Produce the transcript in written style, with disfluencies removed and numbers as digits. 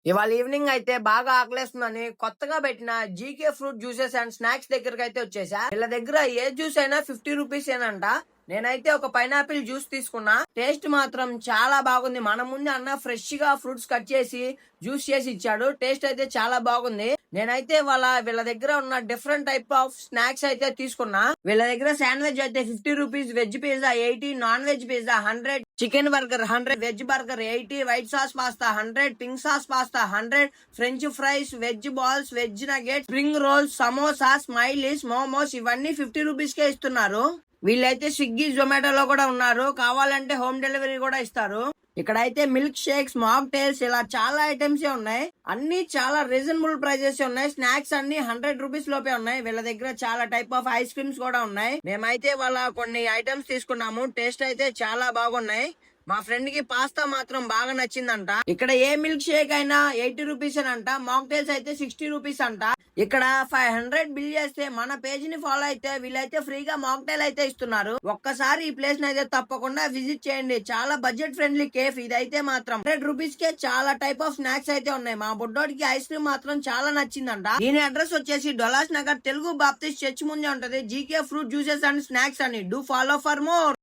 ఇవాళ ఈవినింగ్ అయితే బాగా ఆకలేస్తుందని కొత్తగా పెట్టిన GK fruit juices and snacks దగ్గరకు అయితే వచ్చేసా. వీళ్ళ దగ్గర ఏ జ్యూస్ అయినా 50 రూపీస్ ఏనంట. నేనైతే ఒక పైనాపిల్ జ్యూస్ తీసుకున్నా. టేస్ట్ మాత్రం చాలా బాగుంది. మన ముందే అన్న ఫ్రెష్ గా ఫ్రూట్స్ కట్ చేసి జ్యూస్ చేసి ఇచ్చాడు. టేస్ట్ అయితే చాలా బాగుంది. నేనైతే వీళ్ళ దగ్గర ఉన్న డిఫరెంట్ టైప్ ఆఫ్ స్నాక్స్ అయితే తీసుకున్నా. వీళ్ళ దగ్గర శాండ్విచ్ అయితే 50 rupees, veg pizza 80, non veg pizza 100, chicken burger 100, veg burger 80, white sauce pasta 100, pink sauce pasta 100, French fries, veg balls, veg nugget, spring rolls, samosa, smileys, momos ఇవన్నీ 50 రూపీస్ కే ఇస్తున్నారు. వీళ్ళైతే Swiggy, జొమాటోలో కూడా ఉన్నారు. కావాలంటే హోమ్ డెలివరీ కూడా ఇస్తారు. ఇక్కడైతే మిల్క్ షేక్స్, మాక్టైల్స్ ఇలా చాలా ఐటమ్స్ ఉన్నాయి. అన్ని చాలా రీజనబుల్ ప్రైజెస్ ఉన్నాయి. స్నాక్స్ అన్ని 100 రూపీస్ లోపే ఉన్నాయి. వీళ్ళ దగ్గర చాలా టైప్ ఆఫ్ ఐస్ క్రీమ్స్ కూడా ఉన్నాయి. మేమైతే కొన్ని ఐటమ్స్ తీసుకున్నాము. టేస్ట్ అయితే చాలా బాగున్నాయి. మా ఫ్రెండ్ కి పాస్తా మాత్రం బాగా నచ్చిందంట. ఇక్కడ ఏ మిల్క్ షేక్ అయినా 80 రూపీస్ అంట. మాక్టైల్స్ అయితే 60 రూపీస్ అంట. ఇక్కడ 500 బిల్ చేస్తే మన పేజ్ ని ఫాలో అయితే వీళ్ళైతే ఫ్రీగా మాక్టైల్ అయితే ఇస్తున్నారు. ఒక్కసారి ఈ ప్లేస్ ని అయితే తప్పకుండా విజిట్ చేయండి. చాలా బడ్జెట్ ఫ్రెండ్లీ కేఫ్ ఇదైతే మాత్రం 100 రూపీస్ కే చాలా టైప్ ఆఫ్ స్నాక్స్ అయితే ఉన్నాయి. మా బుడ్డోడికి ఐస్ క్రీమ్ మాత్రం చాలా నచ్చిందంట. దీని అడ్రస్ వచ్చేసి డొలాస్ నగర్ తెలుగు బాప్టిస్ట్ చర్చ్ ముందే ఉంటది. GK fruit juices and snacks అని. Do follow for more.